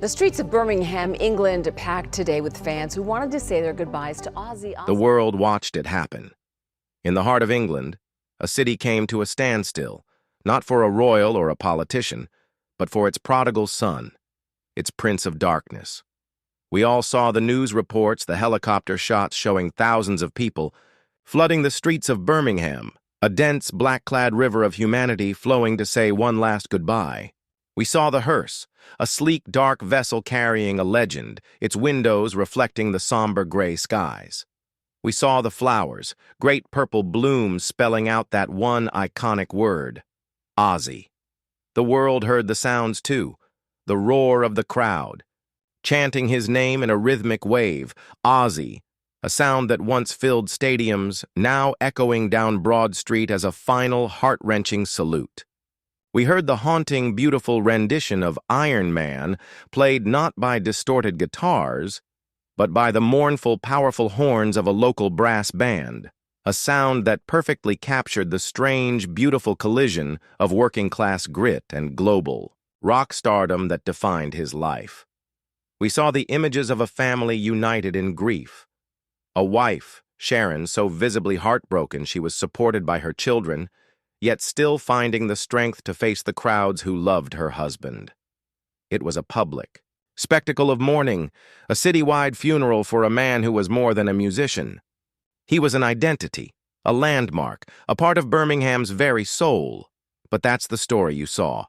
The streets of Birmingham, England, packed today with fans who wanted to say their goodbyes to Ozzy Osbourne. The world watched it happen. In the heart of England, a city came to a standstill, not for a royal or a politician, but for its prodigal son, its Prince of Darkness. We all saw the news reports, the helicopter shots showing thousands of people flooding the streets of Birmingham, a dense, black-clad river of humanity flowing to say one last goodbye. We saw the hearse, a sleek, dark vessel carrying a legend, its windows reflecting the somber gray skies. We saw the flowers, great purple blooms spelling out that one iconic word, Ozzy. The world heard the sounds too, the roar of the crowd, chanting his name in a rhythmic wave, Ozzy, a sound that once filled stadiums, now echoing down Broad Street as a final, heart-wrenching salute. We heard the haunting, beautiful rendition of Iron Man, played not by distorted guitars, but by the mournful, powerful horns of a local brass band, a sound that perfectly captured the strange, beautiful collision of working-class grit and global rock stardom that defined his life. We saw the images of a family united in grief. A wife, Sharon, so visibly heartbroken she was supported by her children, yet still finding the strength to face the crowds who loved her husband. It was a public spectacle of mourning, a citywide funeral for a man who was more than a musician. He was an identity, a landmark, a part of Birmingham's very soul. But that's the story you saw.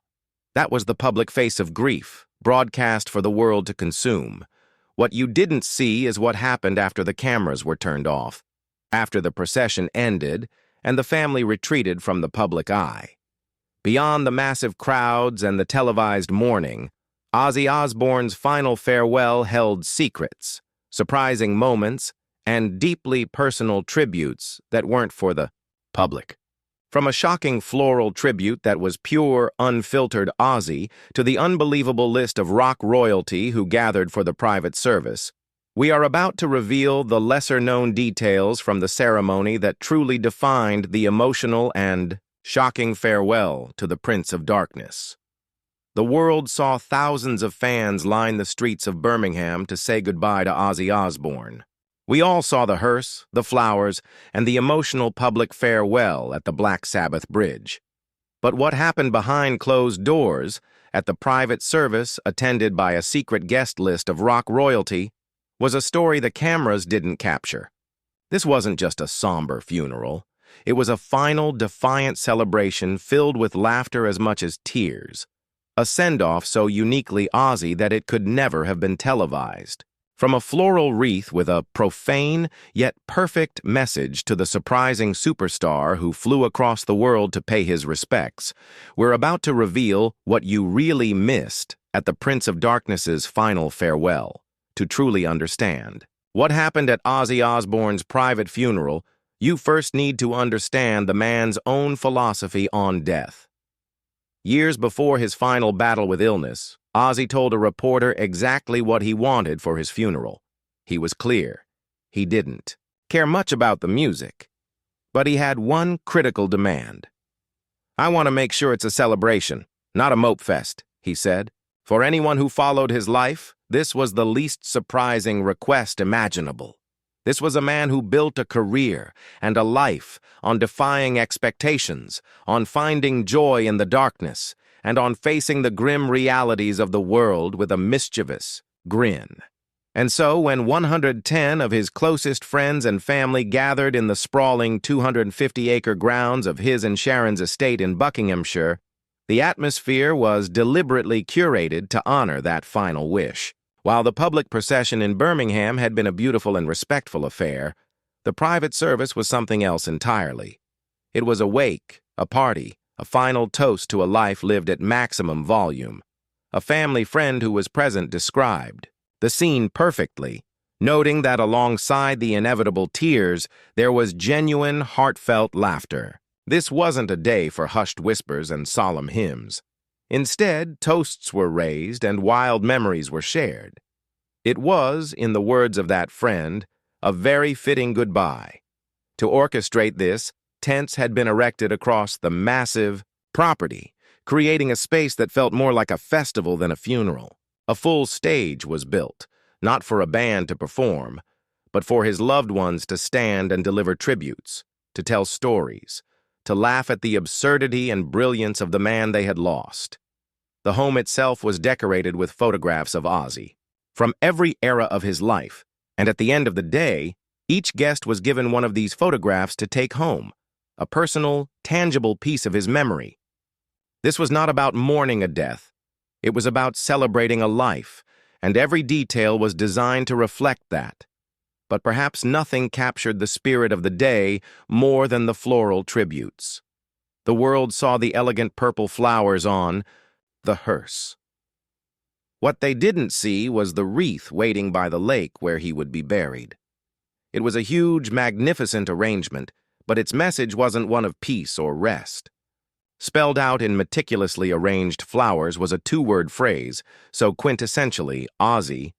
That was the public face of grief, broadcast for the world to consume. What you didn't see is what happened after the cameras were turned off, after the procession ended and the family retreated from the public eye. Beyond the massive crowds and the televised mourning, Ozzy Osbourne's final farewell held secrets, surprising moments, and deeply personal tributes that weren't for the public. From a shocking floral tribute that was pure, unfiltered Ozzy to the unbelievable list of rock royalty who gathered for the private service, we are about to reveal the lesser-known details from the ceremony that truly defined the emotional and shocking farewell to the Prince of Darkness. The world saw thousands of fans line the streets of Birmingham to say goodbye to Ozzy Osbourne. We all saw the hearse, the flowers, and the emotional public farewell at the Black Sabbath Bridge. But what happened behind closed doors, at the private service attended by a secret guest list of rock royalty, was a story the cameras didn't capture. This wasn't just a somber funeral. It was a final, defiant celebration filled with laughter as much as tears. A send-off so uniquely Ozzy that it could never have been televised. From a floral wreath with a profane yet perfect message to the surprising superstar who flew across the world to pay his respects, we're about to reveal what you really missed at the Prince of Darkness's final farewell. To truly understand what happened at Ozzy Osbourne's private funeral, you first need to understand the man's own philosophy on death. Years before his final battle with illness, Ozzy told a reporter exactly what he wanted for his funeral. He was clear. He didn't care much about the music, but he had one critical demand. "I want to make sure it's a celebration, not a mope fest," he said. For anyone who followed his life, this was the least surprising request imaginable. This was a man who built a career and a life on defying expectations, on finding joy in the darkness, and on facing the grim realities of the world with a mischievous grin. And so, when 110 of his closest friends and family gathered in the sprawling 250-acre grounds of his and Sharon's estate in Buckinghamshire, the atmosphere was deliberately curated to honor that final wish. While the public procession in Birmingham had been a beautiful and respectful affair, the private service was something else entirely. It was a wake, a party, a final toast to a life lived at maximum volume. A family friend who was present described the scene perfectly, noting that alongside the inevitable tears, there was genuine, heartfelt laughter. This wasn't a day for hushed whispers and solemn hymns. Instead, toasts were raised and wild memories were shared. It was, in the words of that friend, a very fitting goodbye. To orchestrate this, tents had been erected across the massive property, creating a space that felt more like a festival than a funeral. A full stage was built, not for a band to perform, but for his loved ones to stand and deliver tributes, to tell stories, to laugh at the absurdity and brilliance of the man they had lost. The home itself was decorated with photographs of Ozzy, from every era of his life, and at the end of the day, each guest was given one of these photographs to take home, a personal, tangible piece of his memory. This was not about mourning a death. It was about celebrating a life, and every detail was designed to reflect that. But perhaps nothing captured the spirit of the day more than the floral tributes. The world saw the elegant purple flowers on the hearse. What they didn't see was the wreath waiting by the lake where he would be buried. It was a huge, magnificent arrangement, but its message wasn't one of peace or rest. Spelled out in meticulously arranged flowers was a two-word phrase, so quintessentially Ozzy.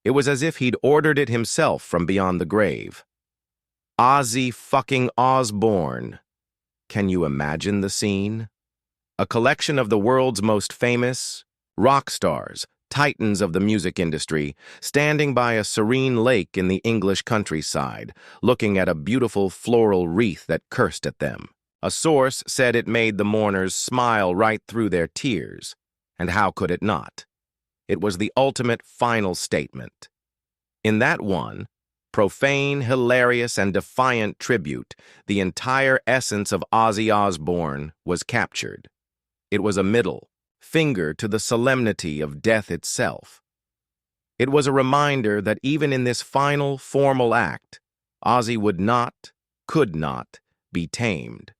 It was as if he'd ordered it himself from beyond the grave. Ozzy fucking Osbourne. Can you imagine the scene? A collection of the world's most famous rock stars, titans of the music industry, standing by a serene lake in the English countryside, looking at a beautiful floral wreath that cursed at them. A source said it made the mourners smile right through their tears. And how could it not? It was the ultimate final statement. In that one, profane, hilarious, and defiant tribute, the entire essence of Ozzy Osbourne was captured. It was a middle finger to the solemnity of death itself. It was a reminder that even in this final, formal act, Ozzy could not, be tamed.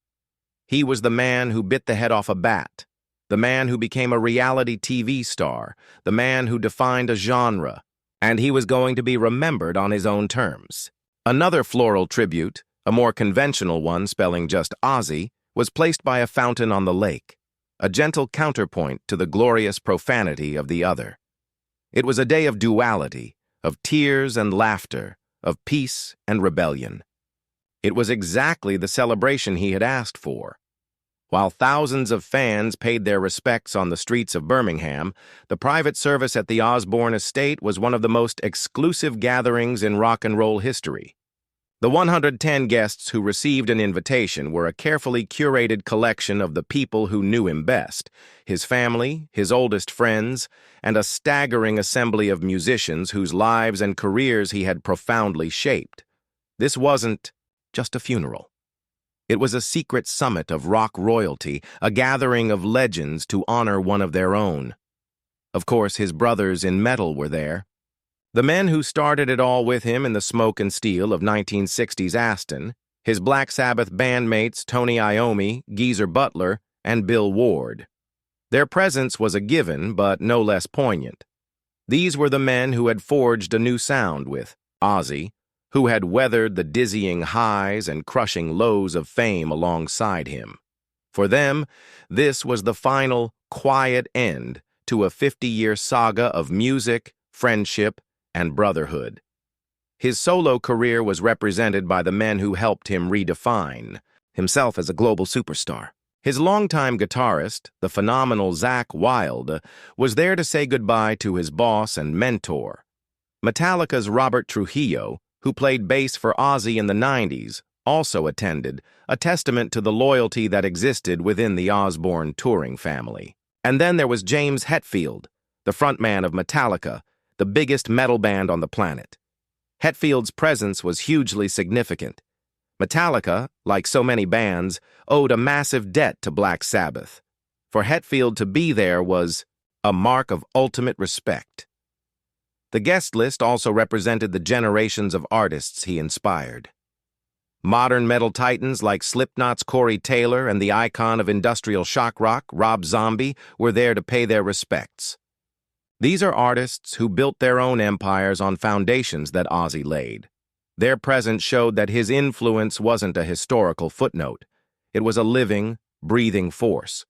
He was the man who bit the head off a bat, the man who became a reality TV star, the man who defined a genre, and he was going to be remembered on his own terms. Another floral tribute, a more conventional one spelling just Ozzy, was placed by a fountain on the lake, a gentle counterpoint to the glorious profanity of the other. It was a day of duality, of tears and laughter, of peace and rebellion. It was exactly the celebration he had asked for. While thousands of fans paid their respects on the streets of Birmingham, the private service at the Osbourne estate was one of the most exclusive gatherings in rock and roll history. The 110 guests who received an invitation were a carefully curated collection of the people who knew him best, his family, his oldest friends, and a staggering assembly of musicians whose lives and careers he had profoundly shaped. This wasn't just a funeral. It was a secret summit of rock royalty, a gathering of legends to honor one of their own. Of course, his brothers in metal were there. The men who started it all with him in the smoke and steel of 1960s Aston, his Black Sabbath bandmates Tony Iommi, Geezer Butler, and Bill Ward. Their presence was a given, but no less poignant. These were the men who had forged a new sound with Ozzy, who had weathered the dizzying highs and crushing lows of fame alongside him. For them, this was the final, quiet end to a 50-year saga of music, friendship, and brotherhood. His solo career was represented by the men who helped him redefine himself as a global superstar. His longtime guitarist, the phenomenal Zakk Wylde, was there to say goodbye to his boss and mentor. Metallica's Robert Trujillo, who played bass for Ozzy in the 90s, also attended, a testament to the loyalty that existed within the Osbourne touring family. And then there was James Hetfield, the frontman of Metallica, the biggest metal band on the planet. Hetfield's presence was hugely significant. Metallica, like so many bands, owed a massive debt to Black Sabbath. For Hetfield to be there was a mark of ultimate respect. The guest list also represented the generations of artists he inspired. Modern metal titans like Slipknot's Corey Taylor and the icon of industrial shock rock, Rob Zombie, were there to pay their respects. These are artists who built their own empires on foundations that Ozzy laid. Their presence showed that his influence wasn't a historical footnote. It was a living, breathing force.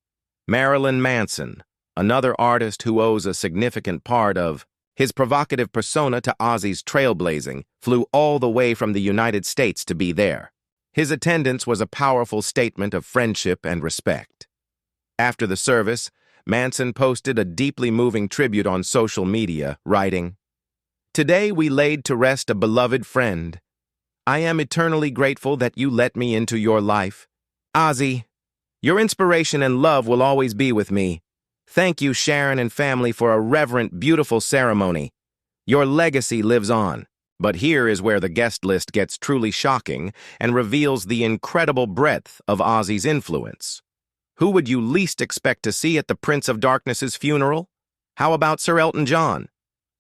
Marilyn Manson, another artist who owes a significant part of his provocative persona to Ozzy's trailblazing, flew all the way from the United States to be there. His attendance was a powerful statement of friendship and respect. After the service, Manson posted a deeply moving tribute on social media, writing, "Today we laid to rest a beloved friend. I am eternally grateful that you let me into your life. Ozzy, your inspiration and love will always be with me. Thank you, Sharon and family, for a reverent, beautiful ceremony. Your legacy lives on." But here is where the guest list gets truly shocking and reveals the incredible breadth of Ozzy's influence. Who would you least expect to see at the Prince of Darkness's funeral? How about Sir Elton John?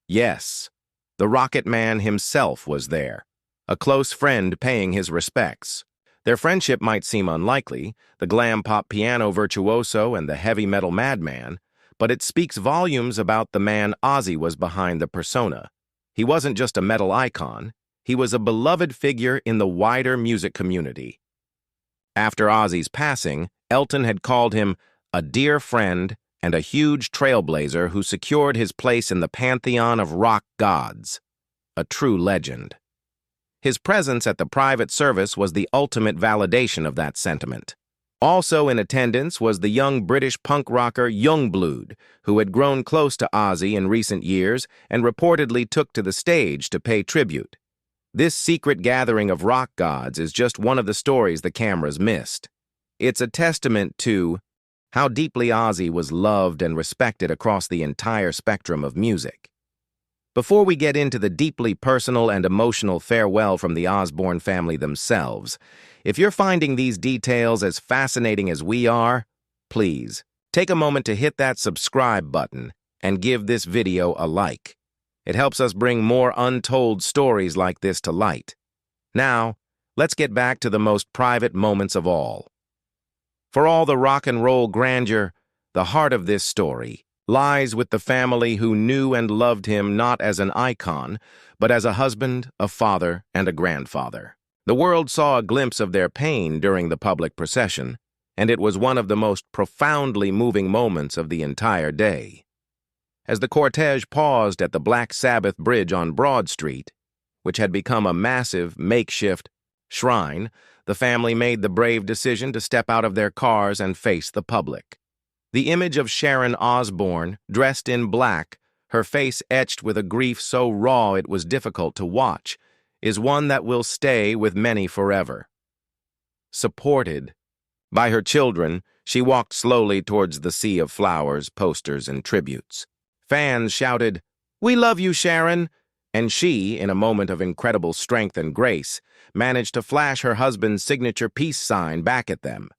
Yes, the Rocket Man himself was there, a close friend paying his respects. Their friendship might seem unlikely, the glam pop piano virtuoso and the heavy metal madman, but it speaks volumes about the man Ozzy was behind the persona. He wasn't just a metal icon, he was a beloved figure in the wider music community. After Ozzy's passing, Elton had called him a dear friend and a huge trailblazer who secured his place in the pantheon of rock gods. A true legend. His presence at the private service was the ultimate validation of that sentiment. Also in attendance was the young British punk rocker Youngblood, who had grown close to Ozzy in recent years and reportedly took to the stage to pay tribute. This secret gathering of rock gods is just one of the stories the cameras missed. It's a testament to how deeply Ozzy was loved and respected across the entire spectrum of music. Before we get into the deeply personal and emotional farewell from the Osbourne family themselves, if you're finding these details as fascinating as we are, please take a moment to hit that subscribe button and give this video a like. It helps us bring more untold stories like this to light. Now, let's get back to the most private moments of all. For all the rock and roll grandeur, the heart of this story lies with the family who knew and loved him not as an icon, but as a husband, a father, and a grandfather. The world saw a glimpse of their pain during the public procession, and it was one of the most profoundly moving moments of the entire day. As the cortege paused at the Black Sabbath Bridge on Broad Street, which had become a massive, makeshift shrine, the family made the brave decision to step out of their cars and face the public. The image of Sharon Osbourne, dressed in black, her face etched with a grief so raw it was difficult to watch, is one that will stay with many forever. Supported by her children, she walked slowly towards the sea of flowers, posters, and tributes. Fans shouted, "We love you, Sharon!" And she, in a moment of incredible strength and grace, managed to flash her husband's signature peace sign back at them.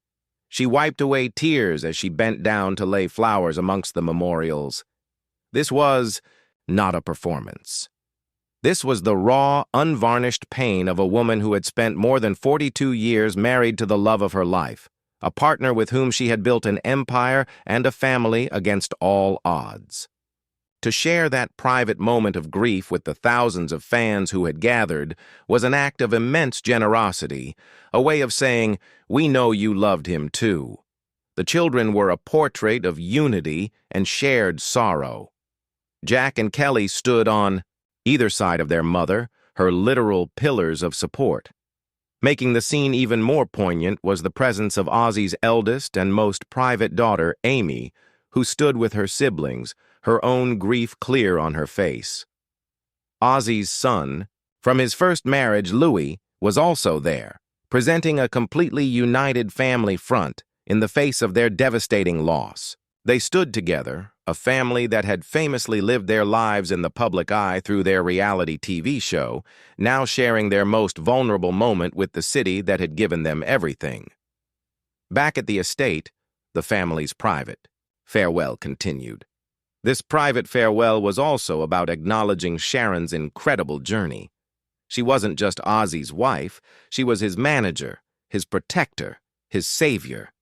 She wiped away tears as she bent down to lay flowers amongst the memorials. This was not a performance. This was the raw, unvarnished pain of a woman who had spent more than 42 years married to the love of her life, a partner with whom she had built an empire and a family against all odds. To share that private moment of grief with the thousands of fans who had gathered was an act of immense generosity, a way of saying, "We know you loved him too." The children were a portrait of unity and shared sorrow. Jack and Kelly stood on either side of their mother, her literal pillars of support. Making the scene even more poignant was the presence of Ozzy's eldest and most private daughter, Amy, who stood with her siblings, her own grief clear on her face. Ozzy's son, from his first marriage, Louis, was also there, presenting a completely united family front in the face of their devastating loss. They stood together, a family that had famously lived their lives in the public eye through their reality TV show, now sharing their most vulnerable moment with the city that had given them everything. Back at the estate, the family's private farewell continued. This private farewell was also about acknowledging Sharon's incredible journey. She wasn't just Ozzy's wife, she was his manager, his protector, his savior.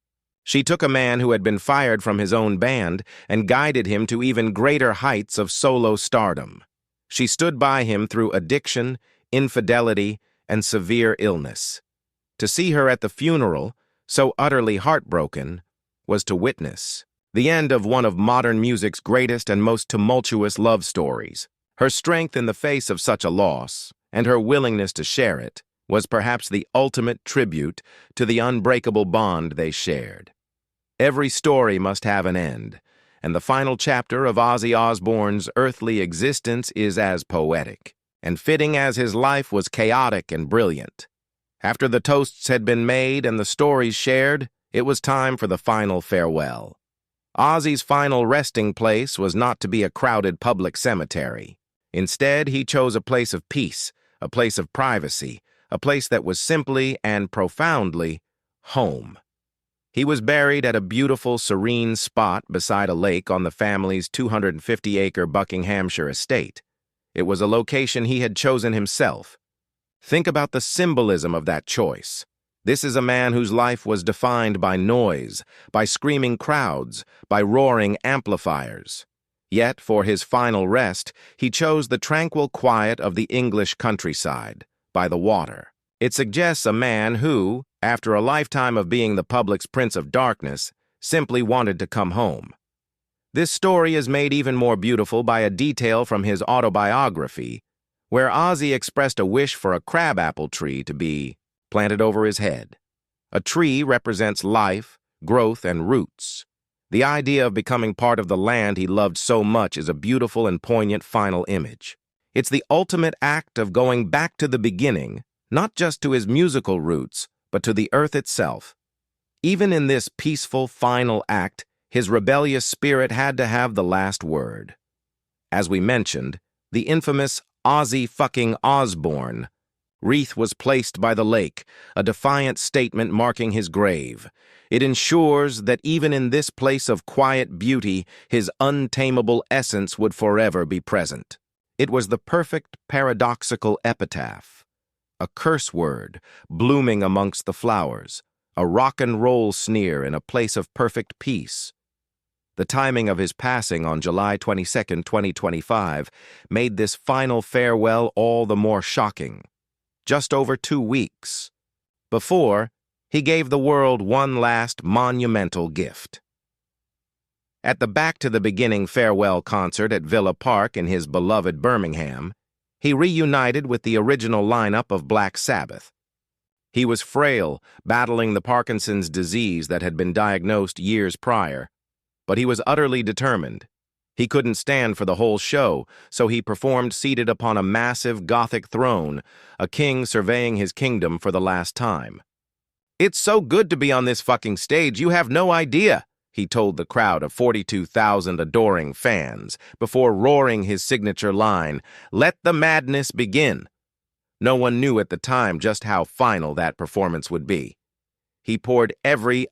She took a man who had been fired from his own band and guided him to even greater heights of solo stardom. She stood by him through addiction, infidelity, and severe illness. To see her at the funeral, so utterly heartbroken, was to witness the end of one of modern music's greatest and most tumultuous love stories. Her strength in the face of such a loss, and her willingness to share it, was perhaps the ultimate tribute to the unbreakable bond they shared. Every story must have an end, and the final chapter of Ozzy Osbourne's earthly existence is as poetic and fitting as his life was chaotic and brilliant. After the toasts had been made and the stories shared, it was time for the final farewell. Ozzy's final resting place was not to be a crowded public cemetery. Instead, he chose a place of peace, a place of privacy, a place that was simply and profoundly home. He was buried at a beautiful, serene spot beside a lake on the family's 250-acre Buckinghamshire estate. It was a location he had chosen himself. Think about the symbolism of that choice. This is a man whose life was defined by noise, by screaming crowds, by roaring amplifiers. Yet, for his final rest, he chose the tranquil quiet of the English countryside, by the water. It suggests a man who, after a lifetime of being the public's Prince of Darkness, simply wanted to come home. This story is made even more beautiful by a detail from his autobiography, where Ozzy expressed a wish for a crabapple tree to be planted over his head. A tree represents life, growth, and roots. The idea of becoming part of the land he loved so much is a beautiful and poignant final image. It's the ultimate act of going back to the beginning, not just to his musical roots, but to the earth itself. Even in this peaceful final act, his rebellious spirit had to have the last word. As we mentioned, the infamous Ozzy fucking Osbourne wreath was placed by the lake, a defiant statement marking his grave. It ensures that even in this place of quiet beauty, his untamable essence would forever be present. It was the perfect paradoxical epitaph. A curse word blooming amongst the flowers, a rock and roll sneer in a place of perfect peace. The timing of his passing on July 22, 2025, made this final farewell all the more shocking. Just over 2 weeks before, he gave the world one last monumental gift. At the Back to the Beginning farewell concert at Villa Park in his beloved Birmingham, he reunited with the original lineup of Black Sabbath. He was frail, battling the Parkinson's disease that had been diagnosed years prior, but he was utterly determined. He couldn't stand for the whole show, so he performed seated upon a massive Gothic throne, a king surveying his kingdom for the last time. "It's so good to be on this fucking stage, you have no idea," he told the crowd of 42,000 adoring fans, before roaring his signature line, "Let the madness begin." No one knew at the time just how final that performance would be. He poured every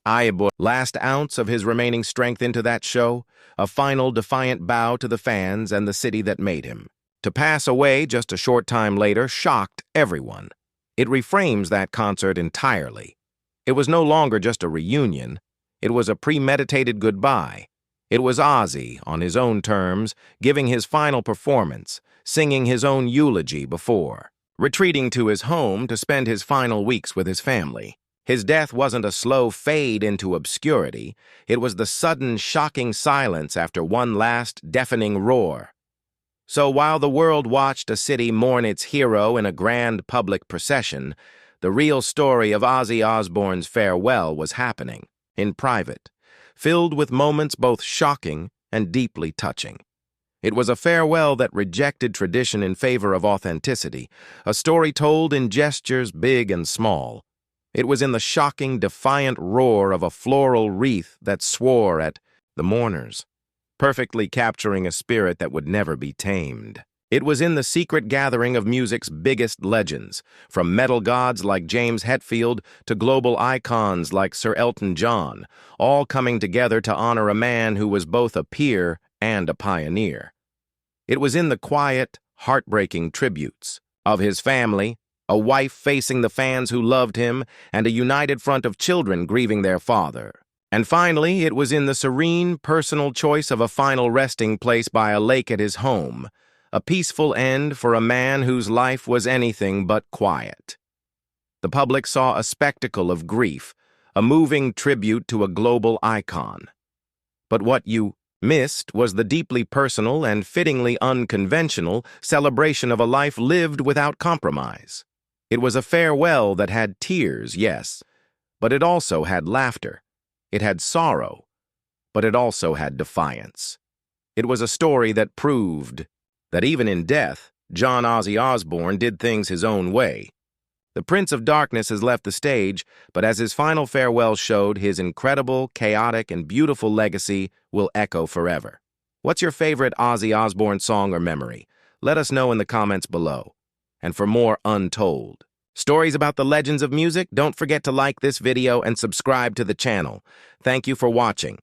last ounce of his remaining strength into that show, a final defiant bow to the fans and the city that made him. To pass away just a short time later shocked everyone. It reframes that concert entirely. It was no longer just a reunion. It was a premeditated goodbye. It was Ozzy, on his own terms, giving his final performance, singing his own eulogy before retreating to his home to spend his final weeks with his family. His death wasn't a slow fade into obscurity. It was the sudden, shocking silence after one last deafening roar. So while the world watched a city mourn its hero in a grand public procession, the real story of Ozzy Osbourne's farewell was happening, in private, filled with moments both shocking and deeply touching. It was a farewell that rejected tradition in favor of authenticity, a story told in gestures big and small. It was in the shocking, defiant roar of a floral wreath that swore at the mourners, perfectly capturing a spirit that would never be tamed. It was in the secret gathering of music's biggest legends, from metal gods like James Hetfield to global icons like Sir Elton John, all coming together to honor a man who was both a peer and a pioneer. It was in the quiet, heartbreaking tributes of his family, a wife facing the fans who loved him, and a united front of children grieving their father. And finally, it was in the serene, personal choice of a final resting place by a lake at his home, a peaceful end for a man whose life was anything but quiet. The public saw a spectacle of grief, a moving tribute to a global icon. But what you missed was the deeply personal and fittingly unconventional celebration of a life lived without compromise. It was a farewell that had tears, yes, but it also had laughter. It had sorrow, but it also had defiance. It was a story that proved that even in death, John Ozzy Osbourne did things his own way. The Prince of Darkness has left the stage, but as his final farewell showed, his incredible, chaotic, and beautiful legacy will echo forever. What's your favorite Ozzy Osbourne song or memory? Let us know in the comments below. And for more Untold stories about the legends of music, don't forget to like this video and subscribe to the channel. Thank you for watching.